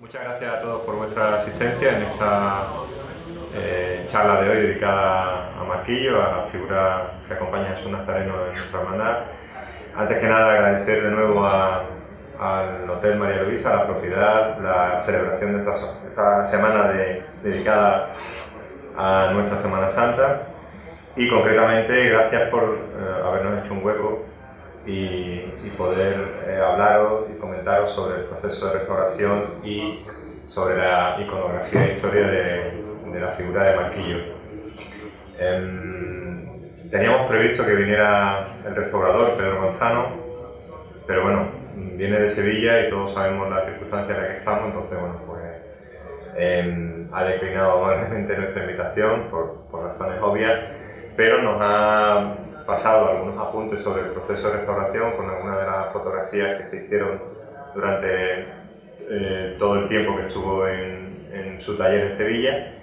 Muchas gracias a todos por vuestra asistencia en esta charla de hoy dedicada a Marquillo, a la figura que acompaña a Jesús Nazareno en nuestra hermandad. Antes que nada, agradecer de nuevo al Hotel María Luisa, a la propiedad, la celebración de esta semana dedicada a nuestra Semana Santa, y concretamente gracias por habernos hecho un hueco y poder hablaros y comentaros sobre el proceso de restauración y sobre la iconografía e historia de la figura de Marquillo. Teníamos previsto que viniera el restaurador Pedro Manzano, pero bueno, viene de Sevilla y todos sabemos las circunstancias en las que estamos, entonces bueno, pues ha declinado amablemente nuestra invitación por razones obvias, pero nos ha pasado algunos apuntes sobre el proceso de restauración con algunas de las fotografías que se hicieron durante todo el tiempo que estuvo en su taller en Sevilla,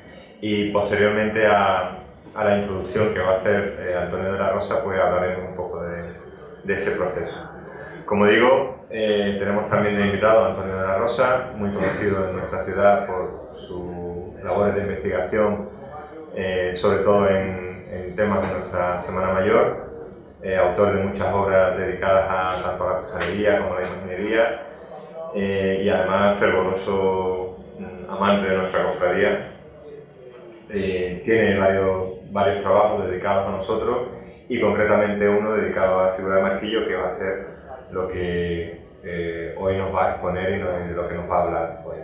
y posteriormente a la introducción que va a hacer Antonio de la Rosa, pues hablaremos un poco de ese proceso. Como digo, tenemos también de invitado a Antonio de la Rosa, muy conocido en nuestra ciudad por sus labores de investigación, sobre todo en temas de nuestra Semana Mayor, autor de muchas obras dedicadas tanto a la costalería como a la imaginería, y además fervoroso amante de nuestra cofradía. Tiene varios trabajos dedicados a nosotros, y concretamente uno dedicado a la figura de Marquillo, que va a ser lo que hoy nos va a exponer y de lo que nos va a hablar hoy.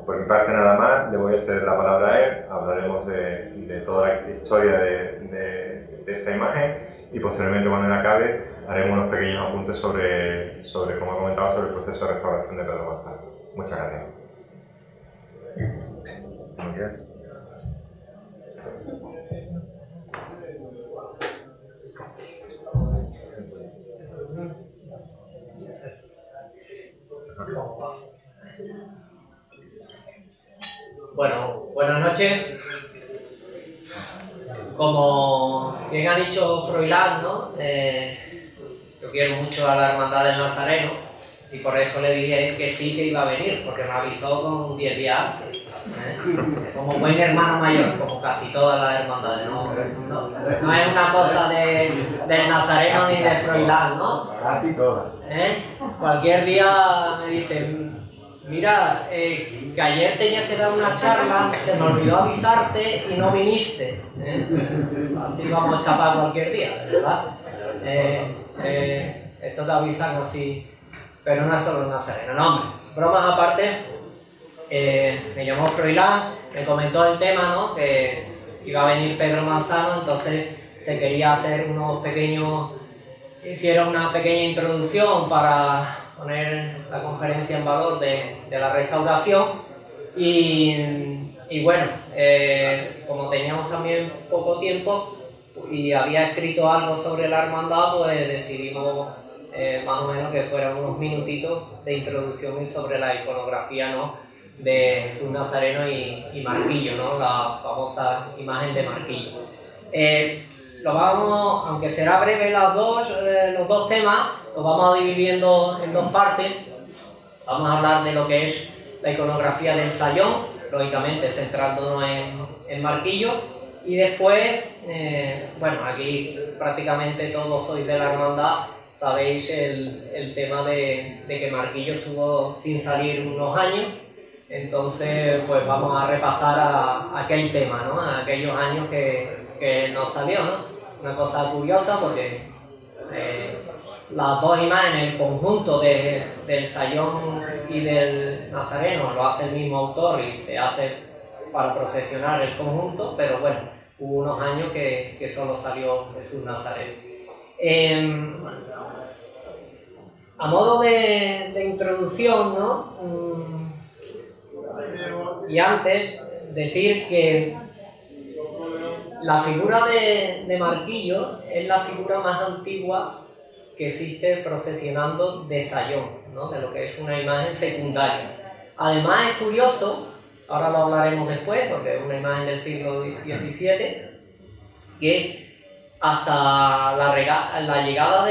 Por mi parte nada más, le voy a ceder la palabra a él. Hablaremos de toda la historia de esta imagen, y posteriormente, cuando él acabe, haremos unos pequeños apuntes sobre, como he comentado, sobre el proceso de restauración de Pedro Manzano. Muchas gracias. Bueno, buenas noches. Como bien ha dicho Froilán, ¿no? Yo quiero mucho a la Hermandad del Nazareno, y por eso le dije que sí, que iba a venir, porque me avisó con 10 días antes. Como buen hermano mayor, como casi todas las hermandades. No es una cosa del Nazareno ni de Froilán, ¿no? Casi todas. Cualquier día me dicen: mira, que ayer tenías que dar una charla, se me olvidó avisarte y no viniste. Así vamos a escapar cualquier día, ¿verdad? Esto te avisan así, pero no es solo el Nazareno. No, hombre, bromas aparte, me llamó Froilán, me comentó el tema, ¿no? Que iba a venir Pedro Manzano, entonces se quería hacer hicieron una pequeña introducción para poner la conferencia en valor de la restauración, y bueno, como teníamos también poco tiempo y había escrito algo sobre la hermandad, pues decidimos más o menos que fueran unos minutitos de introducción y sobre la iconografía, ¿no?, de Jesús Nazareno y Marquillo, ¿no?, la famosa imagen de Marquillo. Aunque será breve los dos temas, los vamos a dividiendo en dos partes. Vamos a hablar de lo que es la iconografía del sayón, lógicamente centrándonos en Marquillo, y después, bueno, aquí prácticamente todos sois de la hermandad, sabéis el tema de que Marquillo estuvo sin salir unos años. Entonces, pues vamos a repasar a aquel tema, ¿no?, a aquellos años que nos salió, ¿no? Una cosa curiosa, porque las dos imágenes, el conjunto del sayón y del Nazareno, lo hace el mismo autor y se hace para procesionar el conjunto, pero bueno, hubo unos años que solo salió Jesús Nazareno. A modo de introducción, ¿no?, y antes decir que la figura de Marquillo es la figura más antigua que existe procesionando de sayón, ¿no?, de lo que es una imagen secundaria. Además es curioso, ahora lo hablaremos después, porque es una imagen del siglo XVII, que hasta la llegada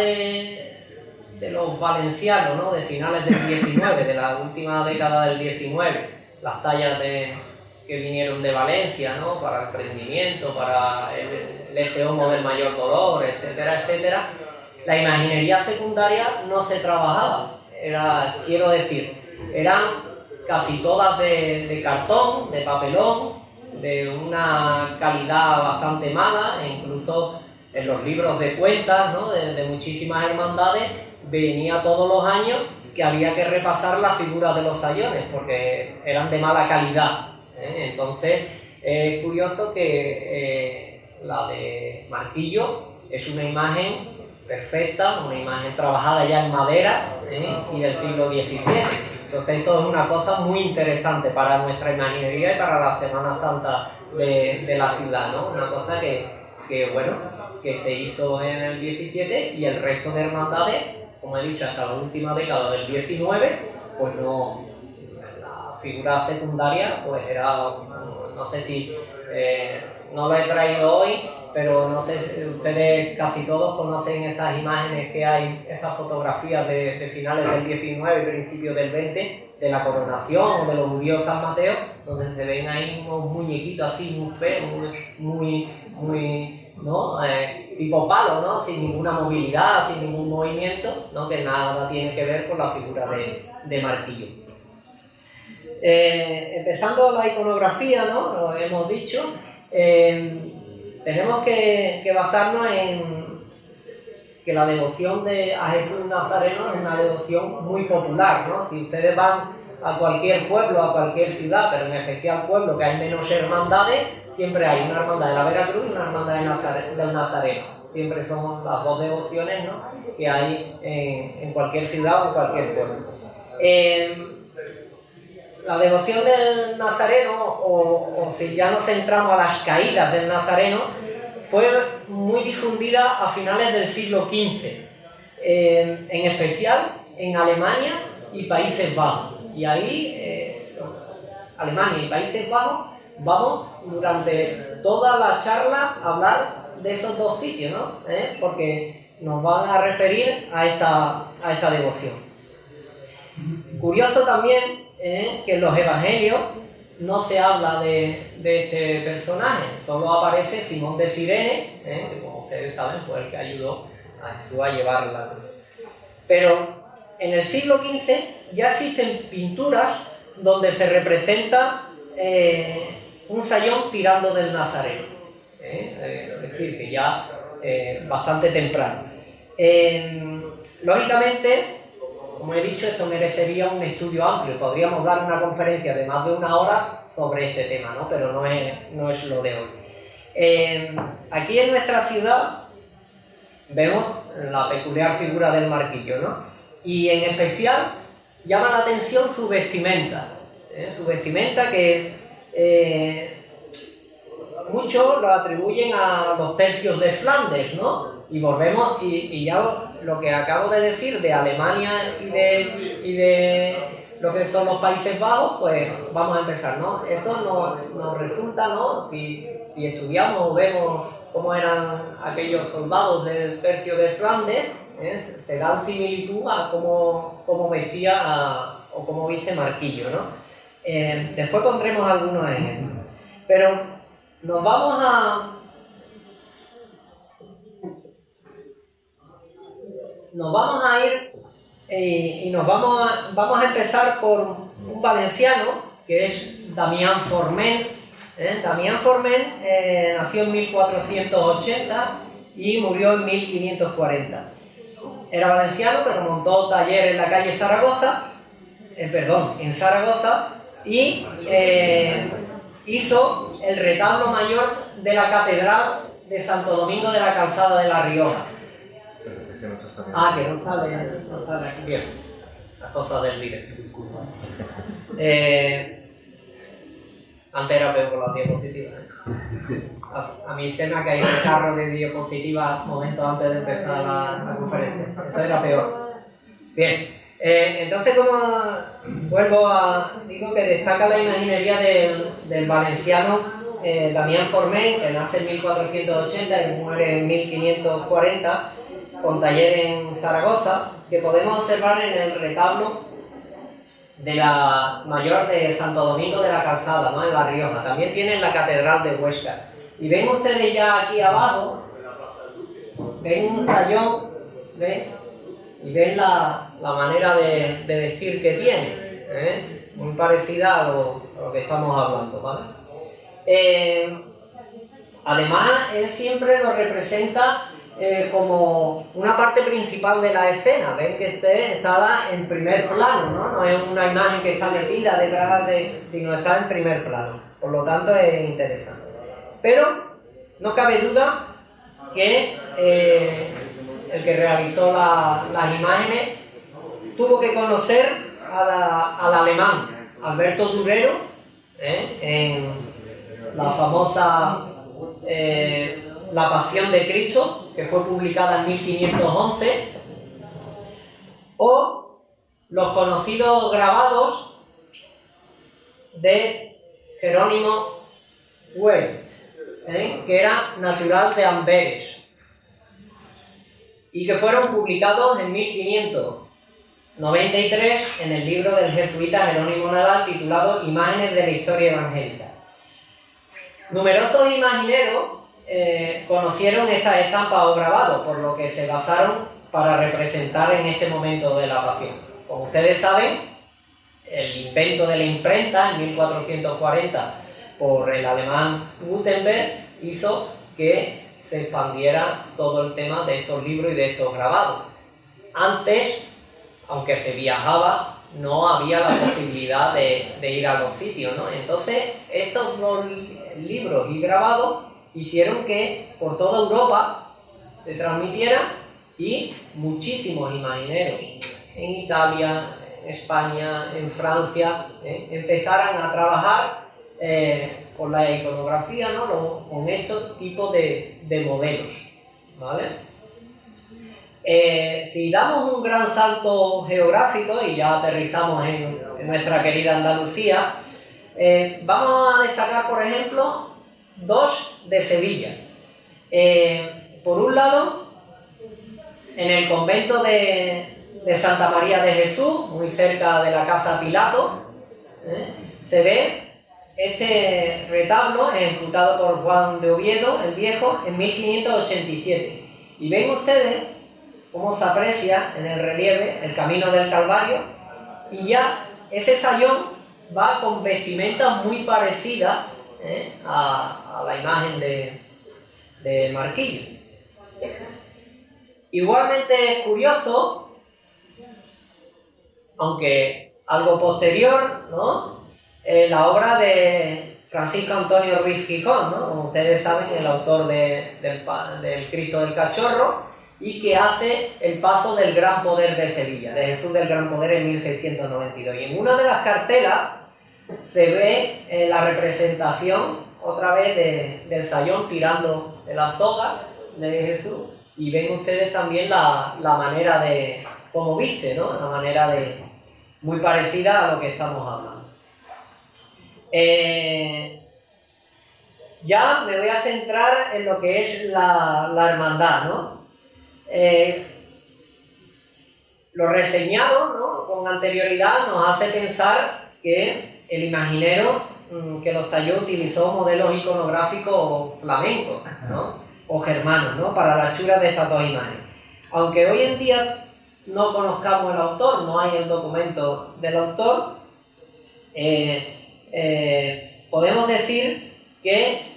de los valencianos, ¿no? De finales del 19, de la última década del 19, las tallas que vinieron de Valencia, ¿no? Para el prendimiento, para el ese homo del mayor dolor, etcétera, etcétera. La imaginería secundaria no se trabajaba, quiero decir, eran casi todas de cartón, de papelón, de una calidad bastante mala, e incluso en los libros de cuentas, ¿no? de muchísimas hermandades venía todos los años que había que repasar las figuras de los sayones porque eran de mala calidad. Entonces es curioso que la de Marquillo es una imagen perfecta, una imagen trabajada ya en madera y del siglo XVII. Entonces eso es una cosa muy interesante para nuestra imaginería y para la Semana Santa de la ciudad, ¿no? Una cosa que se hizo en el XVII y el resto de hermandades, como he dicho, hasta la última década del XIX, pues no, la figura secundaria pues era, no sé si, no lo he traído hoy, pero no sé si ustedes casi todos conocen esas imágenes que hay, esas fotografías de finales del XIX y principios del XX, de la coronación o de los judíos San Mateo, donde se ven ahí unos muñequitos así muy feos, muy ¿no? Tipo palo, ¿no? Sin ninguna movilidad, sin ningún movimiento, ¿no? Que nada tiene que ver con la figura de Marquillo. Empezando la iconografía, ¿no? Lo hemos dicho, tenemos que basarnos en que la devoción a Jesús Nazareno es una devoción muy popular, ¿no? Si ustedes van a cualquier pueblo, a cualquier ciudad, pero en especial pueblo que hay menos hermandades, siempre hay una hermandad de la Veracruz y una hermandad del Nazareno. Siempre son las dos devociones, ¿no? Que hay en cualquier ciudad o en cualquier pueblo. La devoción del Nazareno, o si ya nos centramos a las caídas del Nazareno, fue muy difundida a finales del siglo XV, en especial en Alemania y Países Bajos. Y ahí, Alemania y Países Bajos, vamos durante toda la charla a hablar de esos dos sitios, ¿no? Porque nos van a referir a esta devoción. Curioso también que en los evangelios no se habla de este personaje, solo aparece Simón de Cirene, que como ustedes saben fue el que ayudó a Jesús a llevar la cruz. Pero en el siglo XV ya existen pinturas donde se representa un sayón tirando del Nazareno, es decir, que ya bastante temprano. Lógicamente, como he dicho, esto merecería un estudio amplio. Podríamos dar una conferencia de más de 1 hora sobre este tema, ¿no? Pero no es lo de hoy. Aquí en nuestra ciudad vemos la peculiar figura del Marquillo, ¿no? Y en especial llama la atención su vestimenta. Su vestimenta que muchos lo atribuyen a los tercios de Flandes, ¿no? Y volvemos, y ya lo que acabo de decir de Alemania y de lo que son los Países Bajos, pues vamos a empezar, ¿no? Eso nos resulta, ¿no? Si estudiamos o vemos cómo eran aquellos soldados del tercio de Flandes, se dan similitud a cómo vestía o cómo viste Marquillo, ¿no? Después pondremos algunos ejemplos. Pero nos vamos a ir y vamos a empezar por un valenciano que es Damián Forment. Damián Forment nació en 1480 y murió en 1540. Era valenciano, pero montó taller en la calle Zaragoza, en Zaragoza, y hizo el retablo mayor de la catedral de Santo Domingo de la Calzada de La Rioja. Que no sale aquí bien. Las cosas del directo. Antes era peor con las diapositivas. A mí se me ha caído el carro de diapositivas momentos antes de empezar la conferencia. Esto era peor. Bien. Entonces, como digo que destaca la imaginería del valenciano Damián Forment, que nace en 1480 y muere en 1540, con taller en Zaragoza, que podemos observar en el retablo de la mayor de Santo Domingo de la Calzada, ¿no? En La Rioja. También tienen la Catedral de Huesca. Y ven ustedes ya aquí abajo, ven un sayón, ¿ven? Y ven la manera de vestir que tiene, ¿eh? Muy parecida a lo que estamos hablando, ¿vale? Además, él siempre lo representa como una parte principal de la escena. Ven que está en primer plano, ¿no? No es una imagen que está metida detrás sino está en primer plano. Por lo tanto, es interesante. Pero no cabe duda que el que realizó las imágenes tuvo que conocer al alemán Alberto Durero, en la famosa La Pasión de Cristo, que fue publicada en 1511, o los conocidos grabados de Jerónimo Welz, que era natural de Amberes, y que fueron publicados en 1593 en el libro del jesuita Jerónimo Nadal titulado Imágenes de la Historia Evangélica. Numerosos imagineros conocieron estas estampas o grabados, por lo que se basaron para representar en este momento de la Pasión. Como ustedes saben, el invento de la imprenta en 1440 por el alemán Gutenberg hizo que se expandiera todo el tema de estos libros y de estos grabados. Antes, aunque se viajaba, no había la posibilidad de ir a los sitios, ¿no? Entonces, estos dos libros y grabados hicieron que por toda Europa se transmitieran y muchísimos imagineros en Italia, en España, en Francia, empezaran a trabajar con la iconografía, ¿no? Con estos tipos de modelos, ¿vale? Si damos un gran salto geográfico y ya aterrizamos en nuestra querida Andalucía, vamos a destacar, por ejemplo, dos de Sevilla. Por un lado, en el convento de Santa María de Jesús, muy cerca de la Casa Pilato, se ve este retablo ejecutado por Juan de Oviedo, el Viejo, en 1587. Y ven ustedes cómo se aprecia en el relieve el camino del Calvario, y ya ese sayón va con vestimentas muy parecidas a la imagen de Marquillo. Igualmente es curioso, aunque algo posterior, ¿no? La obra de Francisco Antonio Ruiz Gijón, ¿no? Como ustedes saben, el autor del Cristo del Cachorro, y que hace el paso del Gran Poder de Sevilla, de Jesús del Gran Poder en 1692. Y en una de las cartelas se ve la representación otra vez del sayón tirando de la soga de Jesús, y ven ustedes también la manera de cómo viste, ¿no? La manera muy parecida a lo que estamos hablando. Ya me voy a centrar en lo que es la hermandad, ¿no? Lo reseñado, ¿no? Con anterioridad nos hace pensar que el imaginero que los talló utilizó modelos iconográficos flamencos, ¿no? O germanos, ¿no? Para la hechura de estas dos imágenes. Aunque hoy en día no conozcamos el autor, no hay el documento del autor, podemos decir que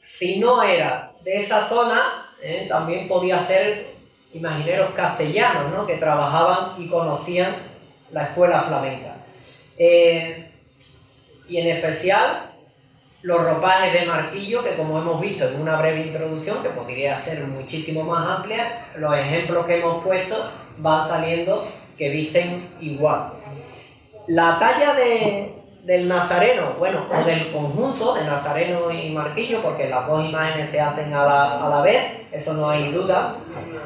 si no era de esa zona, también podía ser imagineros castellanos, ¿no? Que trabajaban y conocían la escuela flamenca. Y en especial los ropajes de Marquillo, que como hemos visto en una breve introducción, que podría ser muchísimo más amplia, los ejemplos que hemos puesto van saliendo que visten igual. La talla del Nazareno, bueno, o del conjunto de Nazareno y Marquillo, porque las dos imágenes se hacen a la vez, eso no hay duda.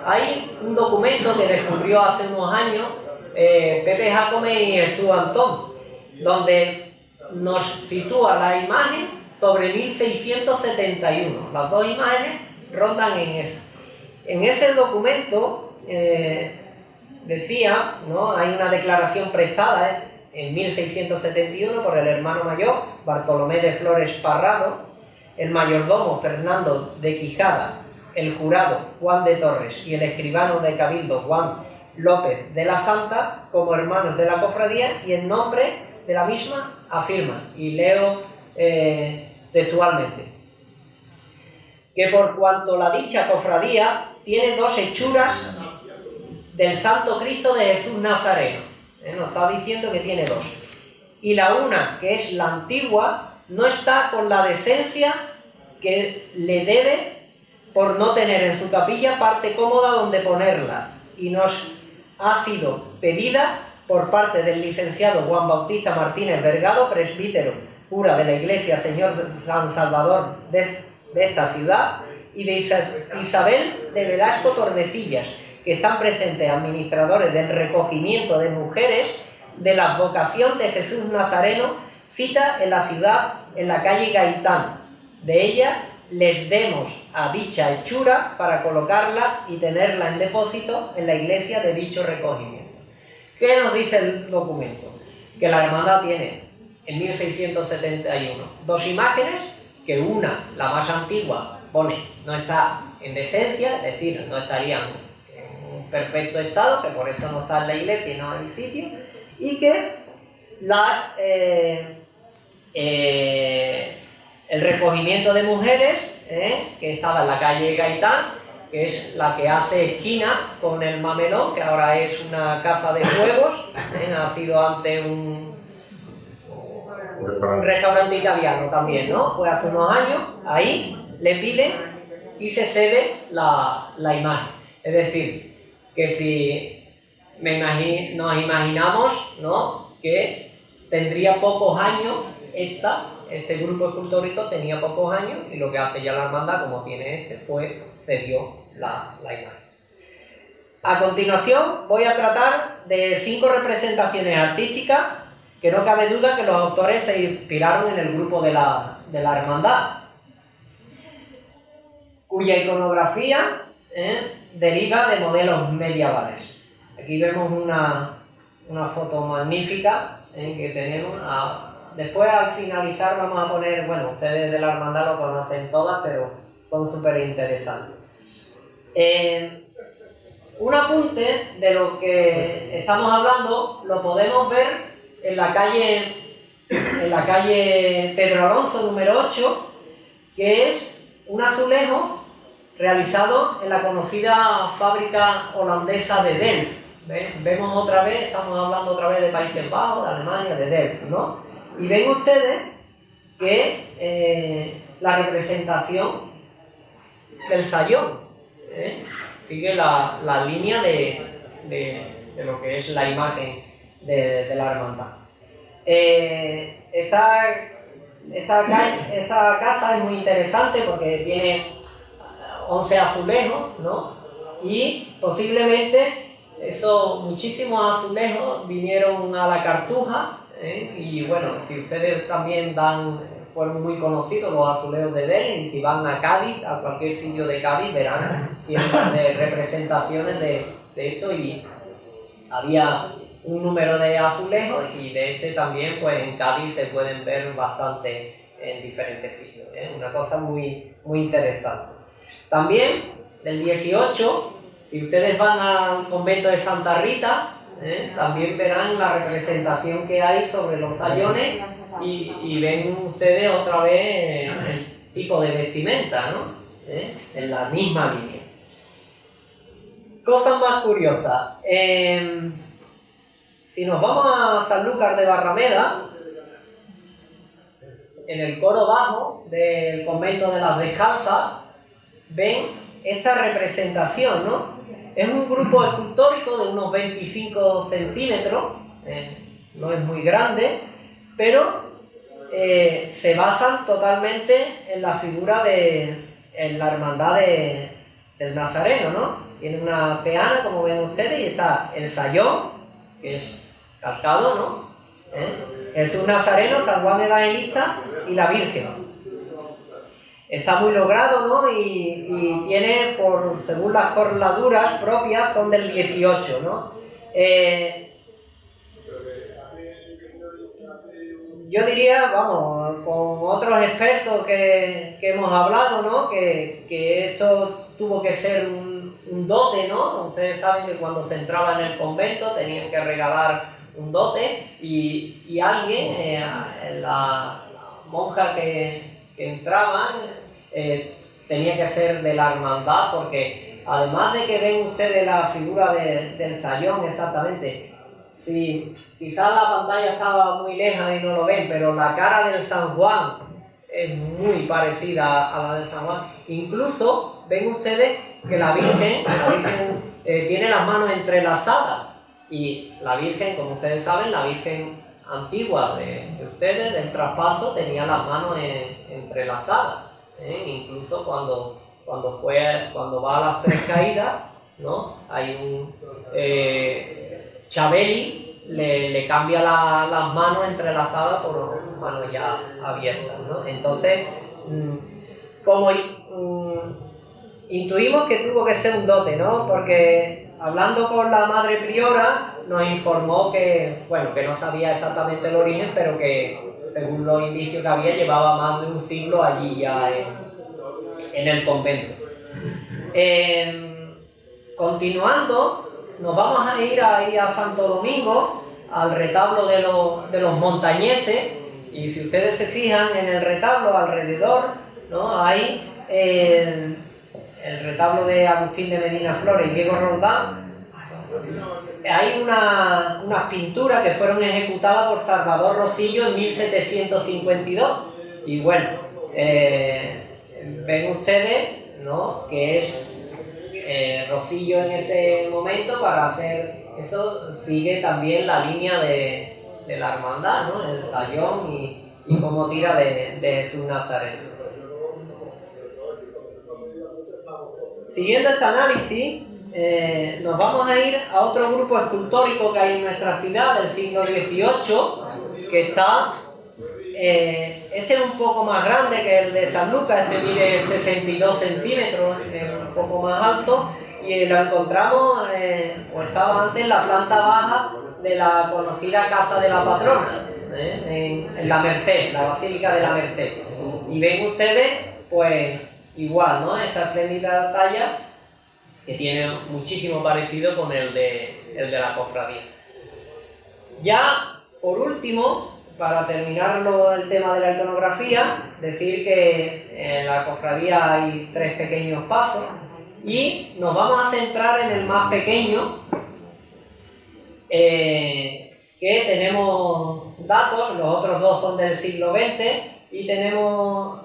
Hay un documento que descubrió hace unos años Pepe Jacome y Jesús Antón, donde nos sitúa la imagen sobre 1671. Las dos imágenes rondan en eso. En ese documento decía, ¿no? Hay una declaración prestada en 1671 por el hermano mayor Bartolomé de Flores Parrado, el mayordomo Fernando de Quijada, el jurado Juan de Torres y el escribano de Cabildo Juan López de la Santa como hermanos de la cofradía, y en nombre de la misma afirma, y leo textualmente, que por cuanto la dicha cofradía tiene dos hechuras del Santo Cristo de Jesús Nazareno, nos está diciendo que tiene dos, y la una, que es la antigua, no está con la decencia que le debe por no tener en su capilla parte cómoda donde ponerla, y nos ha sido pedida por parte del licenciado Juan Bautista Martínez Vergado, presbítero, cura de la Iglesia Señor San Salvador de esta ciudad, y de Isabel de Velasco Tordesillas, que están presentes administradores del recogimiento de mujeres de la advocación de Jesús Nazareno, cita en la ciudad, en la calle Gaitán. De ella les demos a dicha hechura para colocarla y tenerla en depósito en la iglesia de dicho recogimiento. ¿Qué nos dice el documento? Que la hermandad tiene en 1671 dos imágenes, que una, la más antigua, pone no está en decencia, es decir, no estarían en un perfecto estado, que por eso no está en la iglesia y no en el sitio, y que el recogimiento de mujeres, que estaba en la calle Gaitán, que es la que hace esquina con el Mamelón, que ahora es una casa de juegos, ha sido antes un restaurante italiano también, ¿no? Fue hace unos años, ahí le piden y se cede la imagen. Es decir, que si nos imaginamos, ¿no?, que tendría pocos años este grupo escultórico tenía pocos años, y lo que hace ya la hermandad, como tiene pues cedió la imagen. A continuación voy a tratar de 5 representaciones artísticas que no cabe duda que los autores se inspiraron en el grupo de la hermandad, cuya iconografía deriva de modelos medievales. Aquí vemos una foto magnífica que tenemos. Después, al finalizar, vamos a poner, bueno, ustedes de la hermandad lo conocen todas, pero son súper interesantes. Un apunte de lo que estamos hablando lo podemos ver en la calle Pedro Alonso número 8, que es un azulejo realizado en la conocida fábrica holandesa de Delft. Vemos otra vez, estamos hablando otra vez de Países Bajos, de Alemania, de Delft, ¿no? Y ven ustedes que la representación del sayón, sigue la línea de lo que es la imagen de la hermandad. Esta casa es muy interesante porque tiene 11 azulejos, ¿no? Y posiblemente muchísimos azulejos vinieron a la Cartuja, y bueno, si ustedes también fueron muy conocidos los azulejos de Delft, y si van a Cádiz, a cualquier sitio de Cádiz, verán siempre representaciones de esto, y había un número de azulejos, y de también pues en Cádiz se pueden ver bastante en diferentes sitios, una cosa muy, muy interesante. También del 18, si ustedes van al convento de Santa Rita, también verán la representación que hay sobre los sayones, y ven ustedes otra vez el tipo de vestimenta, ¿no? En la misma línea. Cosas más curiosas. Si nos vamos a Sanlúcar de Barrameda, en el coro bajo del convento de las Descalzas, ven esta representación, ¿no? Es un grupo escultórico de unos 25 centímetros, no es muy grande, pero se basan totalmente en la figura en la hermandad del Nazareno, ¿no? Tiene una peana, como ven ustedes, y está el sayón, que es calcado, ¿no? Jesús Nazareno, San Juan Evangelista y la Virgen. está muy logrado, ¿no? Y tiene, según las corladuras propias, son del 18, ¿no? Yo diría, vamos, con otros expertos que hemos hablado, ¿no? Que esto tuvo que ser un dote, ¿no? Ustedes saben que cuando se entraba en el convento tenían que regalar un dote y alguien, la monja que entraba, tenía que ser de la hermandad, porque además de que ven ustedes la figura del sayón exactamente, si quizás la pantalla estaba muy lejana y no lo ven, pero la cara del San Juan es muy parecida a la del San Juan. Incluso ven ustedes que la Virgen tiene las manos entrelazadas, y la Virgen, como ustedes saben, la Virgen antigua de ustedes, del traspaso, tenía las manos entrelazadas, incluso cuando va a las tres caídas, ¿no? Hay un Chabeli le cambia las manos entrelazadas por manos ya abiertas, ¿no? Entonces, como intuimos que tuvo que ser un dote, ¿no? Porque hablando con la madre priora nos informó que, bueno, que no sabía exactamente el origen, pero que según los indicios que había, llevaba más de un siglo allí ya en el convento. Continuando, nos vamos a ir ahí a Santo Domingo, al retablo de los montañeses, y si ustedes se fijan en el retablo alrededor, ¿no? Hay el retablo de Agustín de Medina Flores y Diego Roldán. Hay unas pinturas que fueron ejecutadas por Salvador Rosillo en 1752, y bueno, ven ustedes, ¿no? Que es Rosillo en ese momento. Para hacer eso sigue también la línea de la hermandad, ¿no? El sayón y cómo tira de Jesús Nazareno. Siguiendo este análisis, nos vamos a ir a otro grupo escultórico que hay en nuestra ciudad del siglo XVIII, que está, este es un poco más grande que el de San Lucas, este mide 62 centímetros, un poco más alto, y lo encontramos, o estaba antes en la planta baja de la conocida Casa de la Patrona, en la Merced, la Basílica de la Merced. Y ven ustedes, pues igual, ¿no? Esta espléndida talla que tiene muchísimo parecido con el de la cofradía. Ya, por último, para terminar el tema de la iconografía, decir que en la cofradía hay 3 pequeños pasos y nos vamos a centrar en el más pequeño, que tenemos datos, los otros 2 son del siglo XX, y tenemos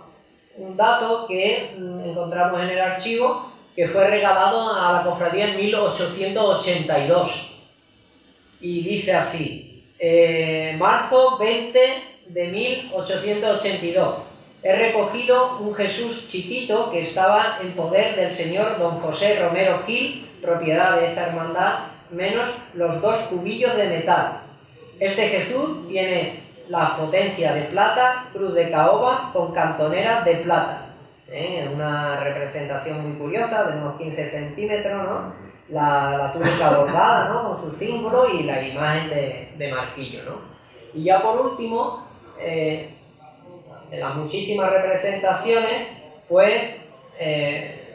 un dato que encontramos en el archivo, que fue regalado a la cofradía en 1882, y dice así: marzo 20 de 1882, he recogido un Jesús chiquito que estaba en poder del señor don José Romero Gil, propiedad de esta hermandad, menos los 2 cubillos de metal. Este Jesús tiene la potencia de plata, cruz de caoba con cantoneras de plata. Una representación muy curiosa, de unos 15 centímetros, ¿no? La túnica bordada, ¿no? Con su símbolo y la imagen de marquillo, ¿no? Y ya por último, de las muchísimas representaciones, pues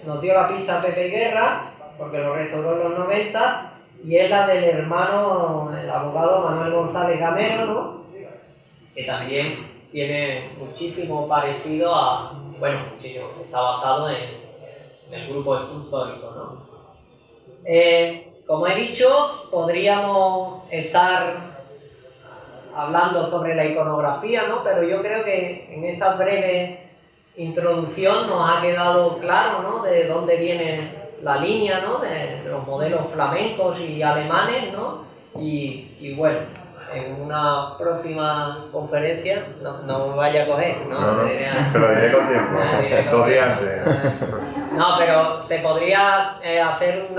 nos dio la pista Pepe Guerra, porque lo restauró en los 90, y es la del hermano, el abogado Manuel González Gamero, ¿no? Que también tiene muchísimo parecido a, bueno, muchísimo, está basado en el grupo escultórico, ¿no? Como he dicho, podríamos estar hablando sobre la iconografía, ¿no? Pero yo creo que en esta breve introducción nos ha quedado claro, ¿no? De dónde viene la línea, ¿no? De los modelos flamencos y alemanes, ¿no? Y bueno, en una próxima conferencia, no me vaya a coger, ¿no? No, te lo diré con tiempo, 2 días antes. No, pero se podría hacer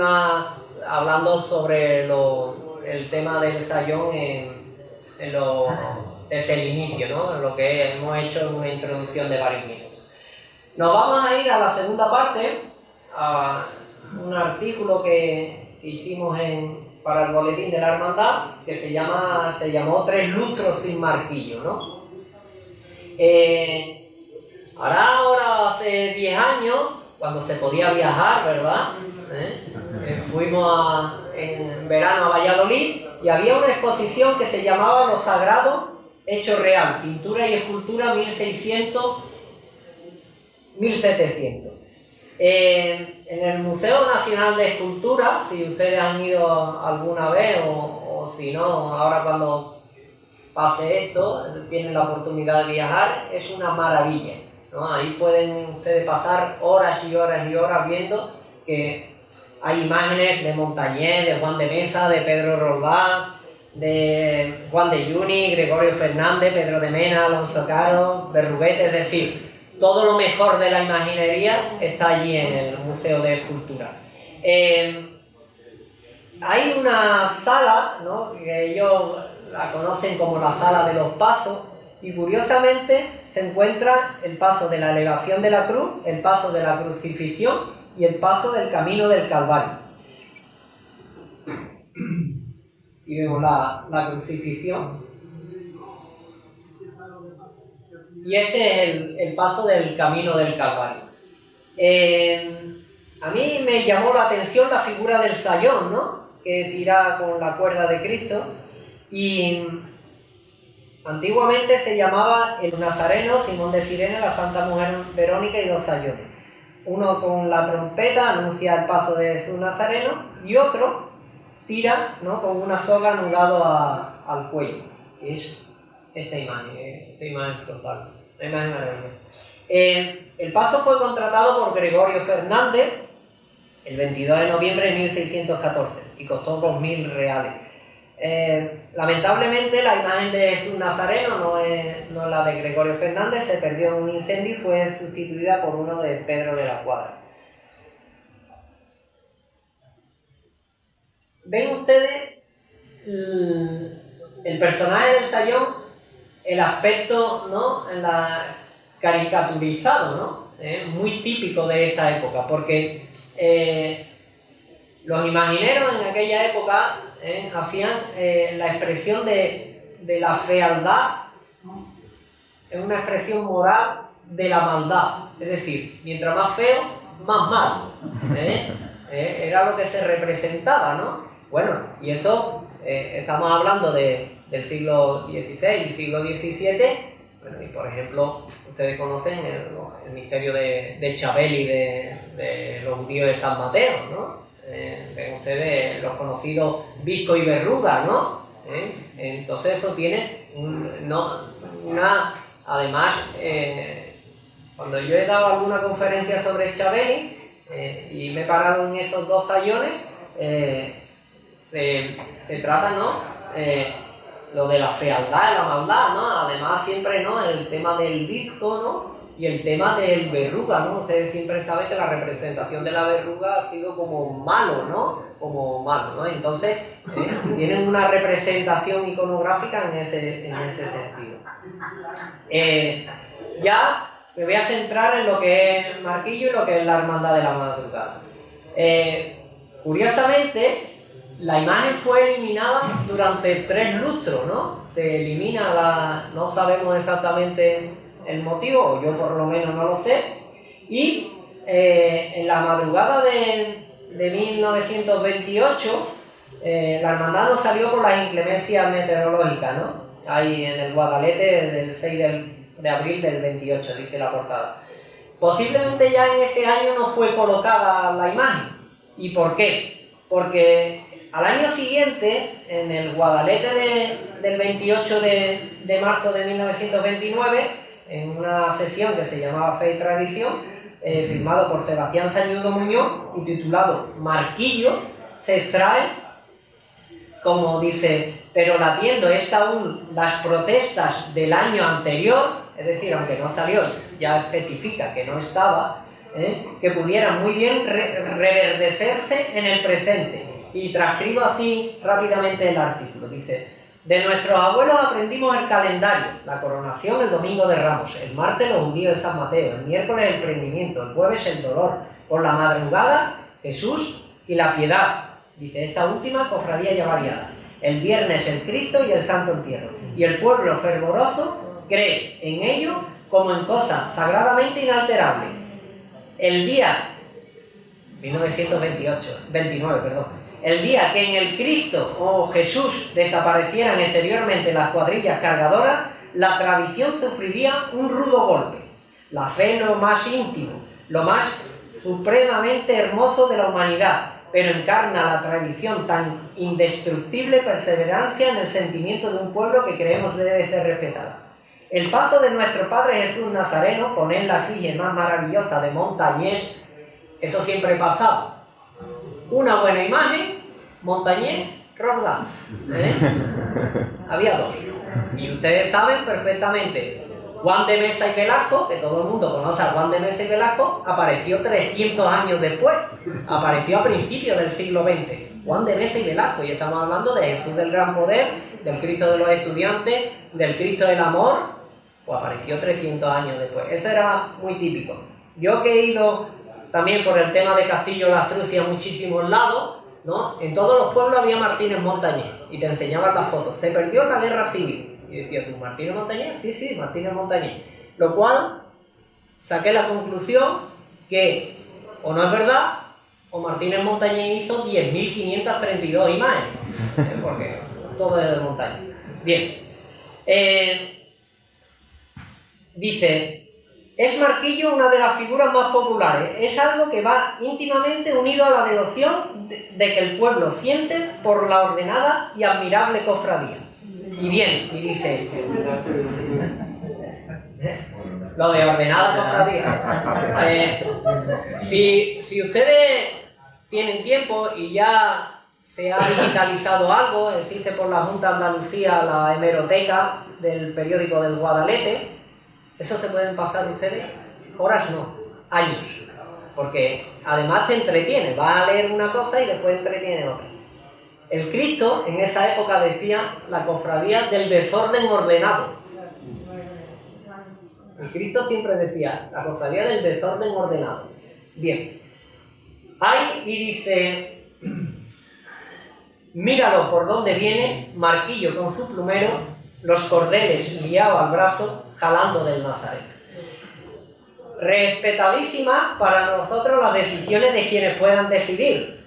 hablando sobre el tema del sayón desde el inicio, ¿no? Lo que hemos hecho en una introducción de varios minutos. Nos vamos a ir a la segunda parte, a un artículo que hicimos para el boletín de la hermandad, que se llamó 3 lustros sin marquillo, ¿no? Ahora hace 10 años, cuando se podía viajar, ¿verdad? Fuimos en verano a Valladolid y había una exposición que se llamaba Lo Sagrado Hecho Real, pintura y escultura 1600-1700. En el Museo Nacional de Escultura, si ustedes han ido alguna vez o si no, ahora cuando pase esto, tienen la oportunidad de viajar, es una maravilla, ¿no? Ahí pueden ustedes pasar horas y horas y horas viendo que hay imágenes de Montañés, de Juan de Mesa, de Pedro Roldán, de Juan de Juni, Gregorio Fernández, Pedro de Mena, Alonso Caro, Berruguete, es decir, todo lo mejor de la imaginería está allí en el Museo de Escultura. Hay una sala, ¿no?, que ellos la conocen como la Sala de los Pasos, y curiosamente se encuentra el paso de la elevación de la cruz, el paso de la crucifixión y el paso del camino del Calvario. Y vemos la crucifixión. Y este es el paso del camino del Calvario. A mí me llamó la atención la figura del sayón, ¿no?, que tira con la cuerda de Cristo. Y antiguamente se llamaba el Nazareno, Simón de Cirene, la Santa Mujer Verónica y 2 sayones. Uno con la trompeta anuncia el paso de su Nazareno y otro tira, ¿no?, con una soga anudado al cuello. Es esta imagen frontal, la imagen maravillosa. El paso fue contratado por Gregorio Fernández el 22 de noviembre de 1614 y costó 2.000 reales. Lamentablemente la imagen de su Nazareno no es la de Gregorio Fernández, se perdió en un incendio y fue sustituida por uno de Pedro de la Cuadra. ¿Ven ustedes el personaje del sayón, el aspecto, ¿no?, caricaturizado, ¿no? Muy típico de esta época, porque los imagineros en aquella época hacían la expresión de la fealdad, es una expresión moral de la maldad, es decir, mientras más feo, más mal, era lo que se representaba, ¿no? Bueno, y eso estamos hablando del siglo XVI y siglo XVII. Bueno, y por ejemplo, ustedes conocen el misterio de Chabel y de los judíos de San Mateo, ¿no? Ven ustedes los conocidos Visco y Verruga, ¿no? Entonces eso tiene además, cuando yo he dado alguna conferencia sobre Chabel y me he parado en esos 2 sayones, se trata, ¿no?, lo de la fealdad, la maldad, ¿no? Además siempre, ¿no?, el tema del Visco, ¿no?, y el tema del verruga, ¿no? Ustedes siempre saben que la representación de la verruga ha sido como malo, ¿no? Como malo, ¿no? Entonces, tienen una representación iconográfica en ese sentido. Ya me voy a centrar en lo que es Marquillo y lo que es la Hermandad de la Madrugada. Curiosamente, la imagen fue eliminada durante 3 lustros, ¿no? Se elimina no sabemos exactamente el motivo, o yo por lo menos no lo sé, y en la madrugada de 1928 la hermandad no salió por las inclemencias meteorológicas, ¿no? Ahí en el Guadalete del 6 de abril del 28, dice la portada. Posiblemente ya en ese año no fue colocada la imagen. ¿Y por qué? Porque al año siguiente, en el Guadalete del 28 de marzo de 1929, en una sesión que se llamaba Fe y Tradición, firmado por Sebastián Sañudo Muñoz y titulado Marquillo, se extrae, como dice, pero latiendo esta aún las protestas del año anterior, es decir, aunque no salió, ya especifica que no estaba, que pudieran muy bien reverdecerse en el presente. Y transcribo así rápidamente el artículo. Dice: De nuestros abuelos aprendimos el calendario, la coronación el domingo de Ramos, el martes los judíos de San Mateo, el miércoles el prendimiento, el jueves el dolor, por la madrugada Jesús y la piedad, dice esta última cofradía ya variada, el viernes el Cristo y el Santo Entierro, y el pueblo fervoroso cree en ello como en cosas sagradamente inalterables. El día 29, el día que en el Cristo o Jesús desaparecieran exteriormente las cuadrillas cargadoras, la tradición sufriría un rudo golpe. La fe en lo más íntimo, lo más supremamente hermoso de la humanidad, pero encarna la tradición tan indestructible perseverancia en el sentimiento de un pueblo que creemos debe ser respetada. El paso de nuestro Padre Jesús Nazareno, con él la efigie más maravillosa de Montañés, eso siempre pasaba. Una buena imagen, Montañés, Roldán. Había dos. Y ustedes saben perfectamente, Juan de Mesa y Velasco, que todo el mundo conoce a Juan de Mesa y Velasco, apareció 300 años después. Apareció a principios del siglo XX. Juan de Mesa y Velasco, y estamos hablando de Jesús del Gran Poder, del Cristo de los Estudiantes, del Cristo del Amor, pues apareció 300 años después. Eso era muy típico. Yo que he ido también por el tema de Castillo La Astrucia a muchísimos lados, ¿no? En todos los pueblos había Martínez Montañés y te enseñaban las fotos. Se perdió en la guerra civil. Y decía tú, ¿Martínez Montañés? Sí, Martínez Montañés. Lo cual saqué la conclusión que o no es verdad o Martínez Montañés hizo 10.532 imágenes. Porque todo es de montaña. Bien. Dice... Es Marquillo una de las figuras más populares, es algo que va íntimamente unido a la devoción de que el pueblo siente por la ordenada y admirable cofradía. Y bien, y dice, lo de ordenada cofradía, si ustedes tienen tiempo y ya se ha digitalizado algo, existe por la Junta de Andalucía la hemeroteca del periódico del Guadalete. ¿Eso se pueden pasar ustedes? Horas no, años. Porque además te entretiene, vas a leer una cosa y después entretiene otra. El Cristo en esa época decía la cofradía del desorden ordenado. El Cristo siempre decía la cofradía del desorden ordenado. Bien. Hay y dice, míralo por donde viene, Marquillo con su plumero, los cordeles liados al brazo, jalando del Nazareno. Respetadísimas para nosotros las decisiones de quienes puedan decidir.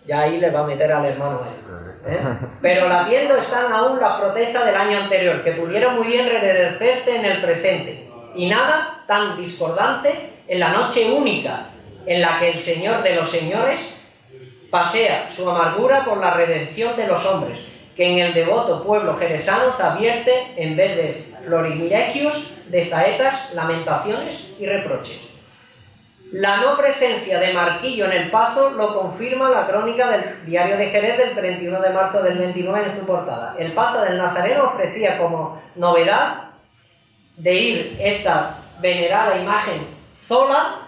Ya ahí les va a meter al hermano él. Pero latiendo están aún las protestas del año anterior, que pudieron muy bien reverdecerse en el presente. Y nada tan discordante en la noche única en la que el Señor de los Señores pasea su amargura por la redención de los hombres, que en el devoto pueblo jerezano se advierte, en vez de florilegios, de saetas, lamentaciones y reproches. La no presencia de Marquillo en el paso lo confirma la crónica del Diario de Jerez del 31 de marzo del 29 en su portada. El paso del Nazareno ofrecía como novedad de ir esta venerada imagen sola,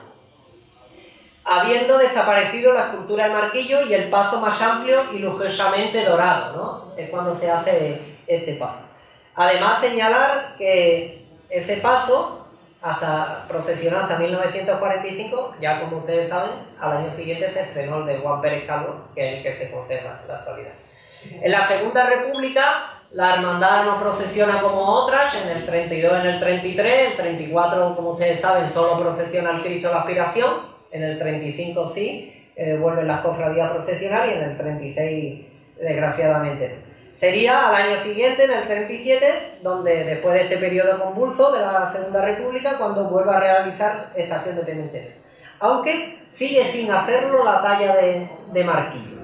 habiendo desaparecido la escultura de Marquillo y el paso más amplio y lujosamente dorado, ¿no? Es cuando se hace este paso. Además, señalar que ese paso, procesionó hasta 1945, ya como ustedes saben, al año siguiente se estrenó el de Juan Pérez Calvo, que es el que se conserva en la actualidad. En la Segunda República, la hermandad no procesiona como otras, en el 32, en el 33, el 34, como ustedes saben, solo procesiona el Cristo de la Aspiración. En el 35 sí, vuelven las cofradías a procesionar y en el 36 desgraciadamente. Sería al año siguiente, en el 37, donde después de este periodo convulso de la Segunda República, cuando vuelve a realizar estación de penitencia. Aunque sigue sin hacerlo la talla de Marquillo.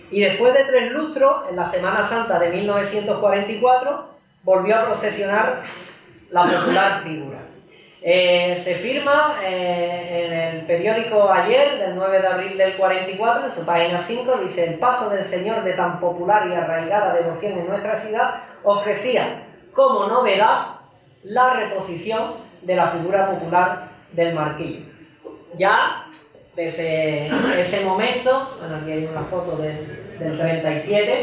Y después de 3 lustros, en la Semana Santa de 1944, volvió a procesionar la popular figura. Se firma en el periódico Ayer, del 9 de abril del 44, en su página 5, dice: el paso del Señor de tan popular y arraigada devoción en nuestra ciudad ofrecía como novedad la reposición de la figura popular del Marquillo. Ya desde ese momento, bueno, aquí hay una foto del 37,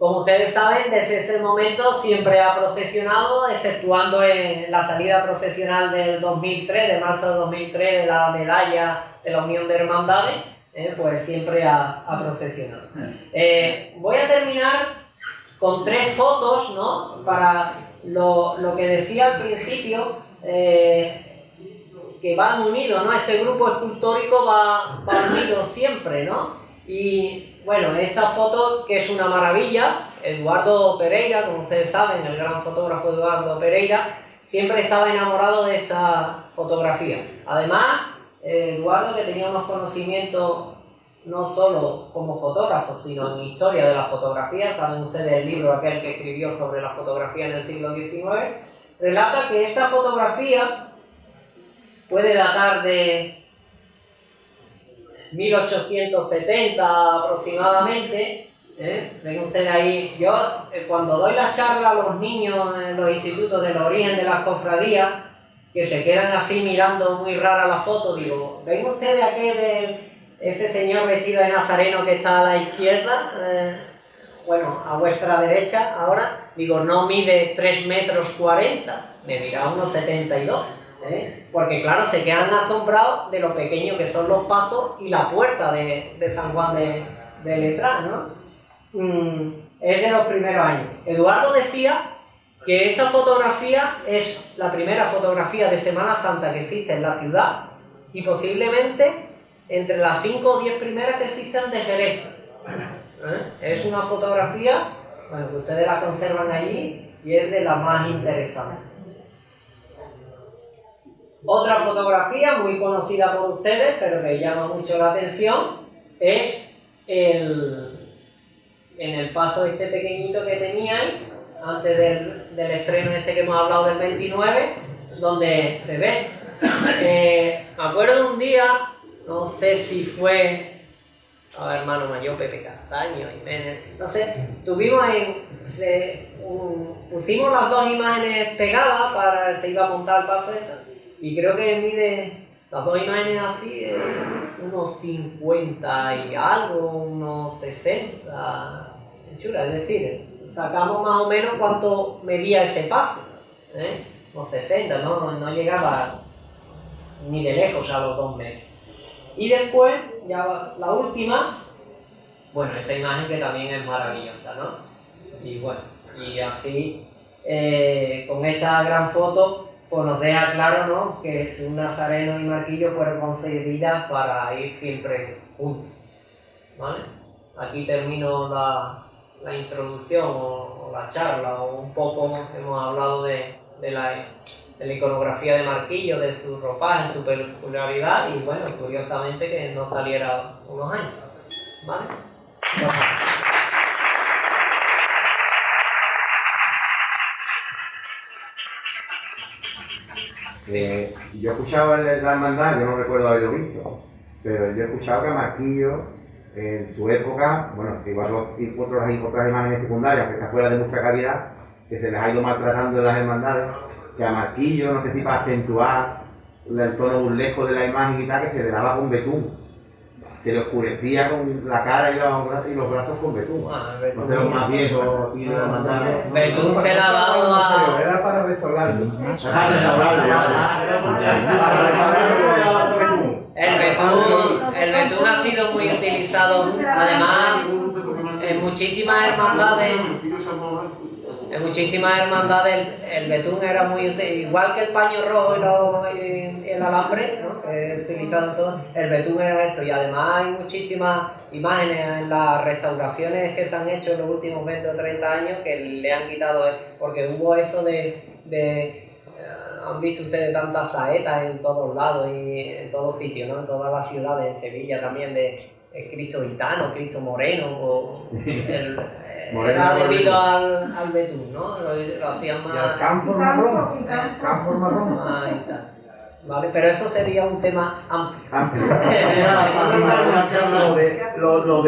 Como ustedes saben, desde ese momento siempre ha procesionado, exceptuando en la salida procesional del 2003, de marzo de 2003, de la medalla de la Unión de Hermandades, pues siempre ha procesionado. Voy a terminar con 3 fotos, ¿no? Para lo que decía al principio, que van unidos, ¿no? Este grupo escultórico va unido siempre, ¿no? Y bueno, esta foto, que es una maravilla, Eduardo Pereira, como ustedes saben, el gran fotógrafo Eduardo Pereira, siempre estaba enamorado de esta fotografía. Además, Eduardo, que tenía unos conocimientos no solo como fotógrafo, sino en historia de la fotografía, saben ustedes el libro aquel que escribió sobre la fotografía en el siglo XIX, relata que esta fotografía puede datar de 1870 aproximadamente. Ven ustedes ahí, yo cuando doy la charla a los niños en los institutos del origen de las cofradías, que se quedan así mirando muy rara la foto, digo, ¿ven ustedes ese señor vestido de nazareno que está a la izquierda? Bueno, a vuestra derecha ahora, digo, no mide 3 metros 40, medirá unos 72. Porque claro, se quedan asombrados de lo pequeño que son los pasos y la puerta de San Juan de Letrán, ¿no? Es de los primeros años. Eduardo decía que esta fotografía es la primera fotografía de Semana Santa que existe en la ciudad y posiblemente entre las 5 o 10 primeras que existen de Jerez. Es una fotografía, bueno, que ustedes la conservan allí y es de las más interesantes. Otra fotografía muy conocida por ustedes, pero que llama mucho la atención, es en el paso este pequeñito que teníais, antes del estreno este que hemos hablado del 29, donde se ve. Me acuerdo de un día, no sé si fue, hermano mayor Pepe Castaño, Jiménez, no sé, pusimos las 2 imágenes pegadas para se iba a montar el paso ese. Y creo que mide las 2 imágenes así, unos 50 y algo, unos 60, chula, es decir, sacamos más o menos cuánto medía ese paso, unos 60, no llegaba ni de lejos a los 2 metros. Y después, ya la última, bueno, esta imagen que también es maravillosa, ¿no? Y bueno, y así, con esta gran foto, pues nos deja claro, ¿no?, que un nazareno y Marquillo fueron concebidas para ir siempre juntos, ¿vale? Aquí termino la introducción o la charla, o un poco hemos hablado de la iconografía de Marquillo, de su ropaje, su peculiaridad y bueno, curiosamente que no saliera unos años, ¿vale? Yo he escuchado en la hermandad, yo no recuerdo haberlo visto, pero yo he escuchado que a Marquillo en su época, bueno, igual hay otras imágenes secundarias que están fuera de mucha calidad, que se les ha ido maltratando en las hermandades, que a Marquillo, no sé si para acentuar el tono burlesco de la imagen y tal, que se le daba con betún, que le oscurecía con la cara y los brazos con betún. No sé, los más viejos aquí de la hermandad. Betún se la ha dado a... Era para restaurarlo. El betún ha sido muy utilizado, además, en muchísimas hermandades. En muchísimas hermandades el betún era muy igual que el paño rojo y el alambre, ¿no?, que utilizado todo, el betún era eso. Y además hay muchísimas imágenes en las restauraciones que se han hecho en los últimos 20 o 30 años que le han quitado, porque hubo eso han visto ustedes tantas saetas en todos lados y en todos sitios, ¿no?, en todas las ciudades, en Sevilla también, de Cristo gitano, Cristo moreno, era debido al betún, ¿no? Lo hacían más... Y al campo marrón. Ahí está. Vale, pero eso sería un tema amplio. Lo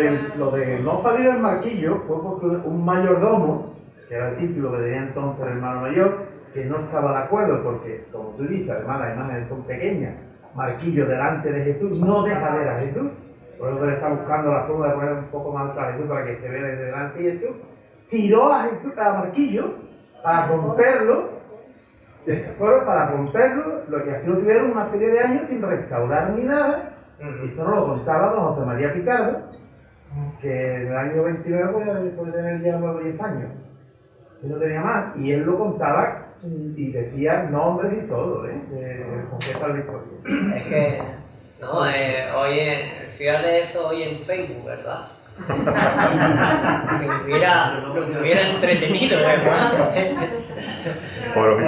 de no salir al Marquillo fue porque un mayordomo, que era el título que tenía entonces el hermano mayor, que no estaba de acuerdo porque, como tú dices, además las imágenes son pequeñas, Marquillo delante de Jesús no deja ver a Jesús. Por eso que le está buscando la forma de poner un poco más alto a Jesús para que se vea desde delante y Jesús. tiró a Marquillo para romperlo. Bueno, para romperlo, lo que así lo tuvieron una serie de años sin restaurar ni nada. Y eso nos lo contaba don José María Picardo, que en el año 29 puede tener ya 9 o 10 años. Y no tenía más. Y él lo contaba y decía nombres y todo, con qué tal la historia. Es que, no, fíjate eso hoy en Facebook, ¿verdad? Lo hubiera entretenido, ¿verdad? Mira,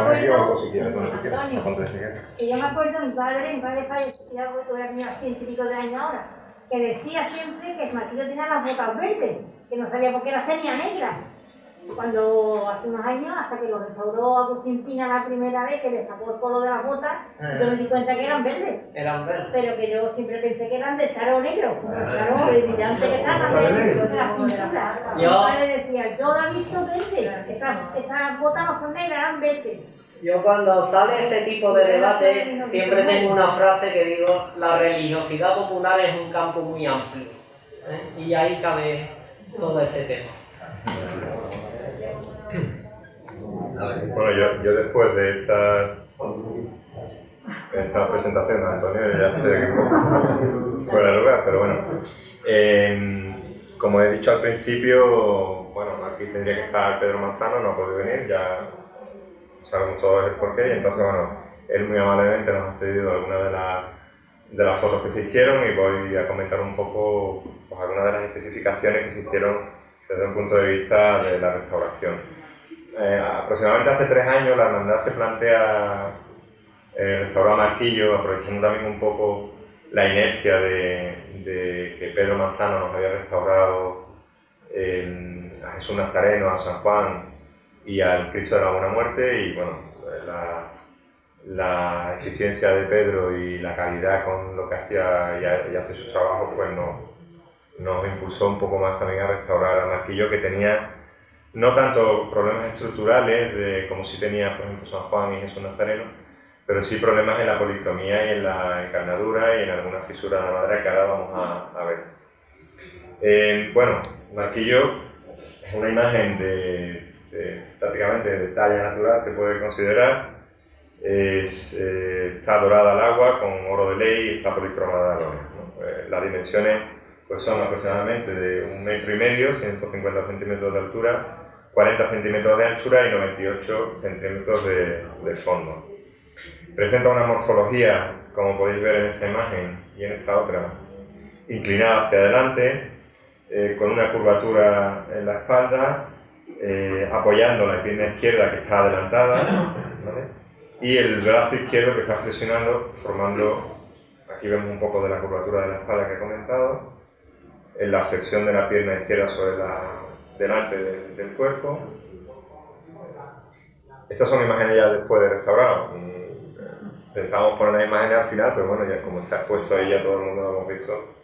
yo me acuerdo, que yo me acuerdo mi padre falleció, ya tenía 100 y pico de años ahora, que decía siempre que el Marquillo tenía las botas verdes, que no sabía por qué las tenía negras. Cuando hace unos años, hasta que lo restauró Agustín Pina la primera vez, que le sacó el color de las botas, yo me di cuenta que eran verdes. Eran verdes. Pero que yo siempre pensé que eran de charro negro, charro brillante que estaban de las pinturas. Mi padre decía, yo la he visto verde, estas botas no son negras, eran verdes. Yo cuando sale ese tipo de debate siempre tengo una frase que digo, la religiosidad popular es un campo muy amplio, y ahí cabe todo ese tema. Bueno, yo después de esta presentación de Antonio ya sé que fuera de lugar, pero bueno, como he dicho al principio, bueno, aquí tendría que estar Pedro Manzano, no ha podido venir, ya sabemos todos el porqué, y entonces bueno, él muy amablemente nos ha cedido algunas de las fotos que se hicieron y voy a comentar un poco pues, algunas de las especificaciones que se hicieron desde un punto de vista de la restauración. Aproximadamente hace 3 años la hermandad se plantea restaurar Marquillo, aprovechando también un poco la inercia de que Pedro Manzano nos había restaurado a Jesús Nazareno, a San Juan y al Cristo de la Buena Muerte, y bueno, la eficiencia de Pedro y la calidad con lo que hacía y hace su trabajo pues nos impulsó un poco más también a restaurar a Marquillo, que tenía no tanto problemas estructurales como si tenía por ejemplo San Juan y Jesús Nazareno, pero sí problemas en la policromía y en la encarnadura y en alguna fisura de la madera que ahora vamos a ver. Bueno, Marquillo es una imagen prácticamente de talla natural, se puede considerar. Está dorada al agua con oro de ley y está policromada al óleo, ¿no? Las dimensiones pues son aproximadamente de 1,5 metros, 150 centímetros de altura, 40 centímetros de anchura y 98 centímetros de fondo. Presenta una morfología, como podéis ver en esta imagen y en esta otra, inclinada hacia adelante, con una curvatura en la espalda, apoyando la pierna izquierda que está adelantada, ¿vale? Y el brazo izquierdo que está flexionando, formando, aquí vemos un poco de la curvatura de la espalda que he comentado, en la flexión de la pierna izquierda sobre delante del cuerpo. Estas son imágenes ya después de restaurado. Pensábamos poner las imágenes al final, pero bueno, ya como está expuesto ahí, ya todo el mundo lo hemos visto.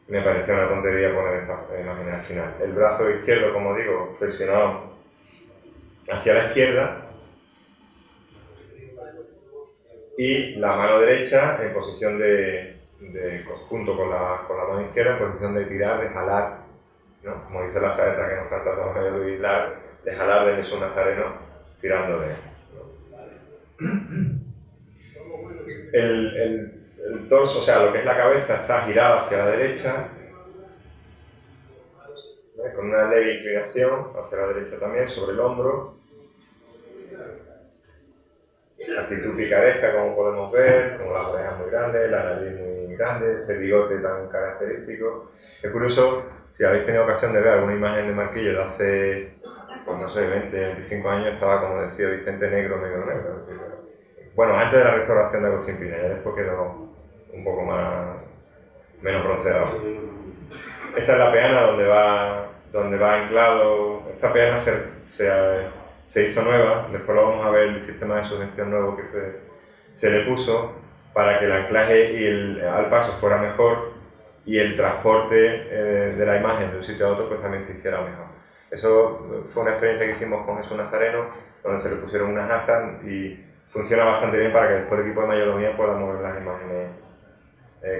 Me pareció una tontería poner estas imágenes al final. El brazo izquierdo, como digo, flexionado hacia la izquierda, y la mano derecha en posición junto con la mano izquierda, en posición de tirar, de jalar, ¿no? Como dice la saeta que nos canta de jalar de Jesús Nazareno, tirando de él, ¿no? El torso, o sea, lo que es la cabeza, está girada hacia la derecha, ¿ves? Con una leve inclinación hacia la derecha también, sobre el hombro. Actitud picaresca, como podemos ver, como las orejas muy grandes, la nariz muy grande, ese bigote tan característico. Es curioso, si habéis tenido ocasión de ver alguna imagen de Marquillo de hace, pues no sé, 20, 25 años, estaba, como decía Vicente, negro. Bueno, antes de la restauración de Agustín Pina, ya después quedó un poco menos bronceado. Esta es la peana donde va anclado. Esta peana se hizo nueva, después lo vamos a ver el sistema de sujeción nuevo que se le puso para que el anclaje al paso fuera mejor y el transporte de la imagen de un sitio a otro pues también se hiciera mejor. Eso fue una experiencia que hicimos con Jesús Nazareno, donde se le pusieron unas asas y funciona bastante bien para que después el equipo de mayordomía pueda mover las imágenes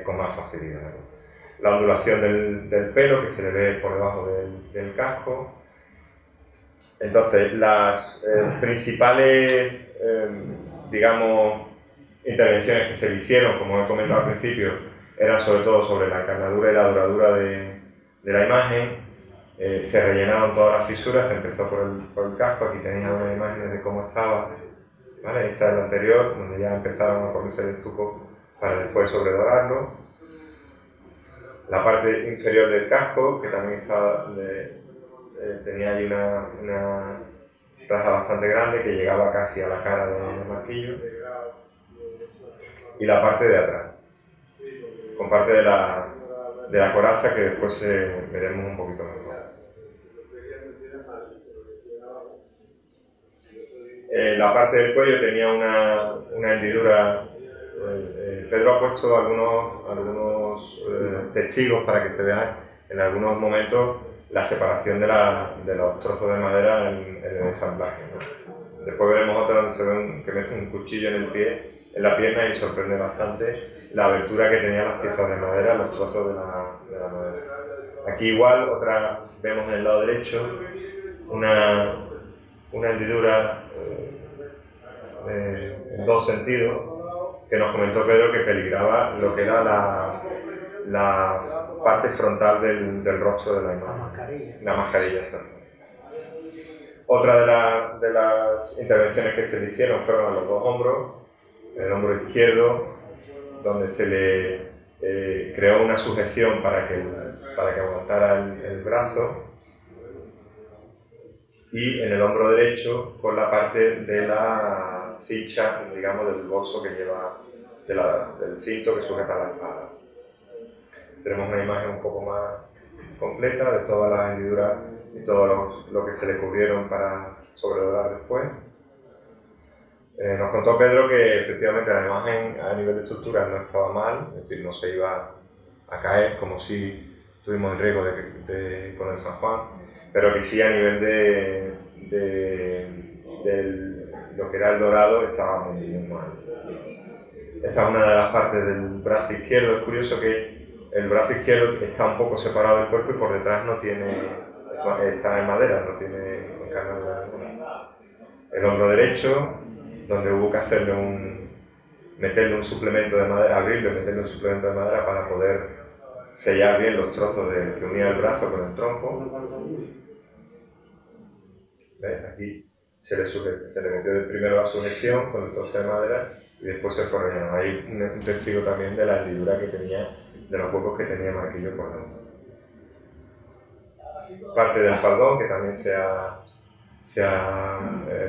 con más facilidad, ¿no? la ondulación del pelo que se le ve por debajo del casco. Entonces, las principales, digamos, intervenciones que se le hicieron, como he comentado al principio, eran sobre todo sobre la encarnadura y la doradura de la imagen. Se rellenaron todas las fisuras, se empezó por el casco. Aquí tenéis algunas imágenes de cómo estaba, ¿vale? Esta es la anterior, donde ya empezaron a ponerse el estuco para después sobredorarlo. La parte inferior del casco, que también estaba, tenía ahí una raja bastante grande que llegaba casi a la cara del marquillo. Y la parte de atrás, con parte de la coraza que después veremos un poquito mejor. La parte del cuello tenía una hendidura. Pedro ha puesto algunos testigos para que se vean en algunos momentos la separación de los trozos de madera en el ensamblaje, ¿no? Después veremos otro donde se ve que mete un cuchillo en la pierna, y sorprende bastante la abertura que tenían las piezas de madera, los trozos de la madera. Aquí igual, vemos en el lado derecho una hendidura en dos sentidos, que nos comentó Pedro que peligraba lo que era la parte frontal del rostro de la imagen. La mascarilla, exacto. Otra de las intervenciones que se le hicieron fueron a los dos hombros. El hombro izquierdo, donde se le creó una sujeción para que aguantara el brazo, y en el hombro derecho con la parte de la ficha, digamos, del bolso que lleva, del cinto que sujeta la espada. Tenemos una imagen un poco más completa de todas las hendiduras y todo lo que se le cubrieron para sobredorar después. Nos contó Pedro que efectivamente la imagen a nivel de estructura no estaba mal, es decir, no se iba a caer como si tuvimos el riesgo con el San Juan, pero que sí a nivel de lo que era el dorado estaba muy mal. Esta es una de las partes del brazo izquierdo. Es curioso que el brazo izquierdo está un poco separado del cuerpo y por detrás está en madera, no tiene encarnadura ninguna. El hombro derecho, donde hubo que meterle un suplemento de madera, abrirlo y meterle un suplemento de madera para poder sellar bien los trozos que unían el brazo con el tronco. ¿Ves? Aquí se le metió primero la sujeción con el trozo de madera y después se fue rellenando. Hay un testigo también de la hendidura que tenía, de los huecos que tenía Marquillo por dentro. Parte del faldón, que también se ha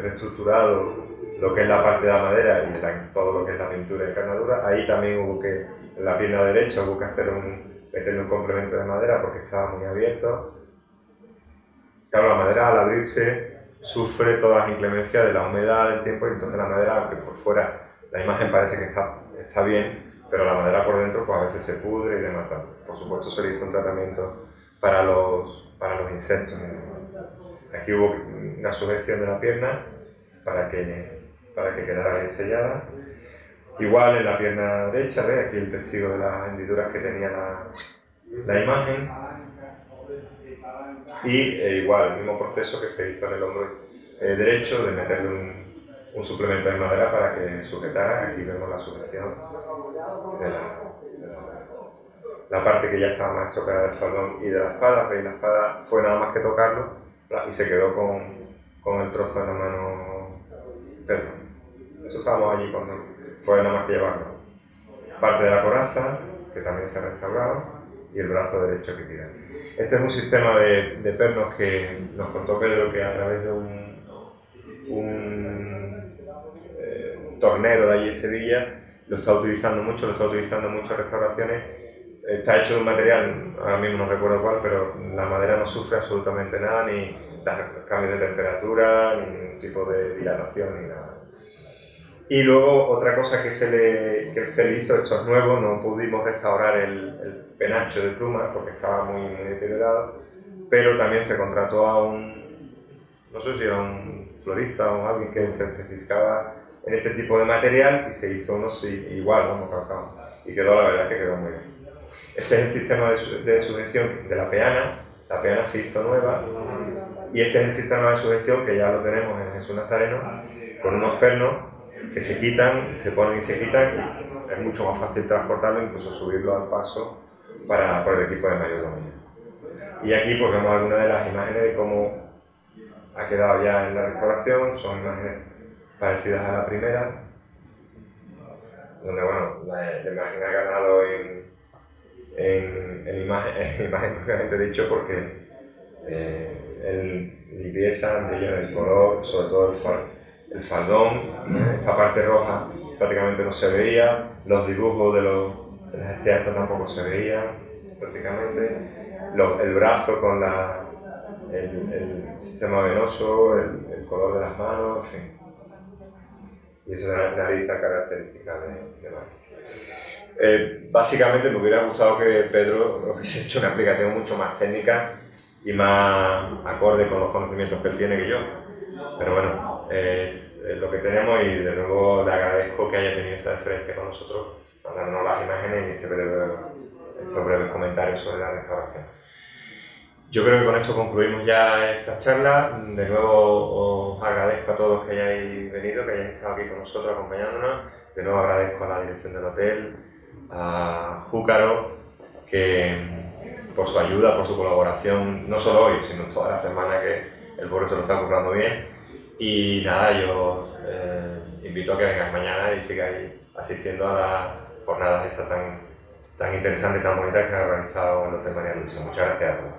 reestructurado lo que es la parte de la madera y todo lo que es la pintura y encarnadura. Ahí también en la pierna derecha hubo que meterle un complemento de madera porque estaba muy abierto. Claro, la madera al abrirse sufre todas las inclemencias de la humedad del tiempo, y entonces la madera, aunque por fuera la imagen parece que está bien, pero la madera por dentro pues a veces se pudre y demás. Por supuesto se le hizo un tratamiento para los insectos. Aquí hubo una sujeción de la pierna para que quedara bien sellada. Igual en la pierna derecha, ¿ves? Aquí el testigo de las hendiduras que tenía la imagen. Y igual, el mismo proceso que se hizo en el hombro derecho, de meterle un suplemento de madera para que sujetara. Aquí vemos la sujeción de la parte que ya estaba más tocada del faldón y de la espada. ¿Veis? La espada fue nada más que tocarlo y se quedó con el trozo en la mano Pedro. Eso estábamos allí cuando fue nada más que llevarlo. Parte de la coraza, que también se ha restaurado, y el brazo derecho que tira. Este es un sistema de pernos que nos contó Pedro, que a través de un tornero de allí en Sevilla lo está utilizando en muchas restauraciones. Está hecho de un material, ahora mismo no recuerdo cuál, pero la madera no sufre absolutamente nada, ni cambios de temperatura, ni ningún tipo de dilatación, ni nada. Y luego otra cosa que se le hizo, esto es nuevo, no pudimos restaurar el penacho de plumas porque estaba muy deteriorado, pero también se contrató a no sé si era un florista o alguien que se especificaba en este tipo de material, y se hizo uno igual, calcado, y quedó, la verdad que quedó muy bien. Este es el sistema de sujeción de la peana. La peana se hizo nueva y este es el sistema de sujeción que ya lo tenemos en Jesús Nazareno, con unos pernos que se quitan, se ponen y se quitan. Es mucho más fácil transportarlo, incluso subirlo al paso por el equipo de mayordomía. Y aquí pues vemos algunas de las imágenes de cómo ha quedado ya en la restauración. Son imágenes parecidas a la primera, donde bueno, la imagen ha ganado en imagen propiamente dicho, porque en limpieza, en brillo, en el color, sobre todo el faldón, esta parte roja prácticamente no se veía, los dibujos de las esteatas tampoco se veían prácticamente, el brazo con el sistema venoso, el color de las manos, en fin. Y esa es la lista característica de Marquillo. Básicamente me hubiera gustado que Pedro hubiese hecho una aplicación mucho más técnica y más acorde con los conocimientos que él tiene que yo. Pero bueno, es lo que tenemos y de nuevo le agradezco que haya tenido esa deferencia con nosotros, mandarnos las imágenes y estos breves comentarios sobre la restauración. Yo creo que con esto concluimos ya esta charla. De nuevo os agradezco a todos que hayáis venido, que hayáis estado aquí con nosotros acompañándonos. De nuevo agradezco a la dirección del hotel, a Júcaro, por su ayuda, por su colaboración, no solo hoy, sino toda la semana, que el pobre se lo está currando bien. Y nada, yo os invito a que vengáis mañana y sigáis asistiendo a las jornadas estas tan interesantes y tan bonitas que ha organizado el Hotel María Luisa. Muchas gracias a todos.